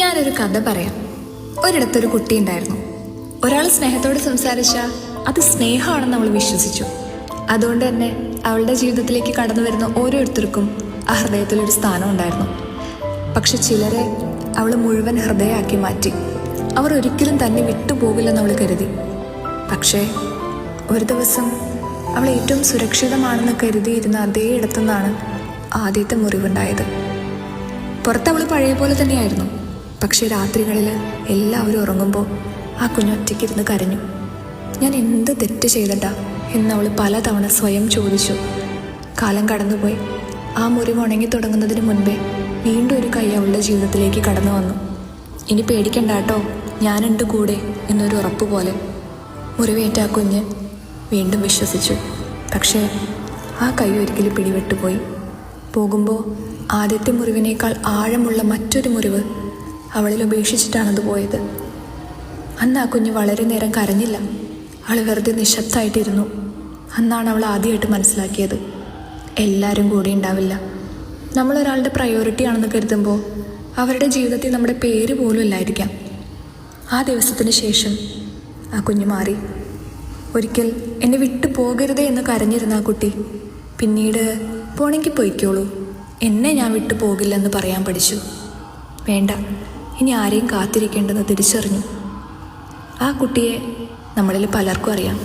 ഞാനൊരു കഥ പറയാം. ഒരിടത്തൊരു കുട്ടി ഉണ്ടായിരുന്നു. ഒരാൾ സ്നേഹത്തോട് സംസാരിച്ചാൽ അത് സ്നേഹമാണെന്ന് അവൾ വിശ്വസിച്ചു. അതുകൊണ്ട് തന്നെ അവളുടെ ജീവിതത്തിലേക്ക് കടന്നു വരുന്ന ഓരോരുത്തർക്കും ആ ഹൃദയത്തിലൊരു സ്ഥാനം ഉണ്ടായിരുന്നു. പക്ഷെ ചിലരെ അവൾ മുഴുവൻ ഹൃദയമാക്കി മാറ്റി. അവർ ഒരിക്കലും തന്നെ വിട്ടുപോകില്ലെന്ന് അവൾ കരുതി. പക്ഷേ ഒരു ദിവസം അവൾ ഏറ്റവും സുരക്ഷിതമാണെന്ന് കരുതിയിരുന്ന അതേ ഇടത്തുനിന്നാണ് ആദ്യത്തെ മുറിവുണ്ടായത്. പുറത്തവൾ പഴയ പോലെ തന്നെയായിരുന്നു. പക്ഷെ രാത്രികളിൽ എല്ലാവരും ഉറങ്ങുമ്പോൾ ആ കുഞ്ഞൊറ്റയ്ക്കിരുന്ന് കരഞ്ഞു. ഞാൻ എന്ത് തെറ്റ് ചെയ്തിട്ടാ എന്നവൾ പലതവണ സ്വയം ചോദിച്ചു. കാലം കടന്നുപോയി. ആ മുറിവ് ഉണങ്ങി തുടങ്ങുന്നതിന് മുൻപേ വീണ്ടും ഒരു കൈ അവളുടെ ജീവിതത്തിലേക്ക് കടന്നു വന്നു. ഇനി പേടിക്കണ്ട കേട്ടോ, ഞാനുണ്ട് കൂടെ എന്നൊരു ഉറപ്പ് പോലെ. മുറിവേറ്റ ആ കുഞ്ഞ് വീണ്ടും വിശ്വസിച്ചു. പക്ഷേ ആ കൈ ഒരിക്കലും പിടിവിട്ടുപോയി. പോകുമ്പോൾ ആദ്യത്തെ മുറിവിനേക്കാൾ ആഴമുള്ള മറ്റൊരു മുറിവ് അവളിൽ ഉപേക്ഷിച്ചിട്ടാണത് പോയത്. അന്ന് ആ കുഞ്ഞ് വളരെ നേരം കരഞ്ഞില്ല. അവൾ വെറുതെ നിശബ്ദമായിട്ടിരുന്നു. അന്നാണ് അവൾ ആദ്യമായിട്ട് മനസ്സിലാക്കിയത്, എല്ലാവരും കൂടെ ഉണ്ടാവില്ല. നമ്മളൊരാളുടെ പ്രയോറിറ്റി ആണെന്ന് കരുതുമ്പോൾ അവരുടെ ജീവിതത്തിൽ നമ്മുടെ പേര് പോലും ഇല്ലായിരിക്കാം. ആ ദിവസത്തിന് ശേഷം ആ കുഞ്ഞ് മാറി. ഒരിക്കൽ എന്നെ വിട്ടു പോകരുതേ എന്ന് കരഞ്ഞിരുന്ന ആ കുട്ടി പിന്നീട് പോണെങ്കിൽ പൊയ്ക്കോളൂ, എന്നെ ഞാൻ വിട്ടു പോകില്ലെന്ന് പറയാൻ പഠിച്ചു. വേണ്ട, ഇനി ആരെയും കാത്തിരിക്കേണ്ടെന്ന് തിരിച്ചറിഞ്ഞു. ആ കുട്ടിയെ നമ്മളിൽ പലർക്കും അറിയാം.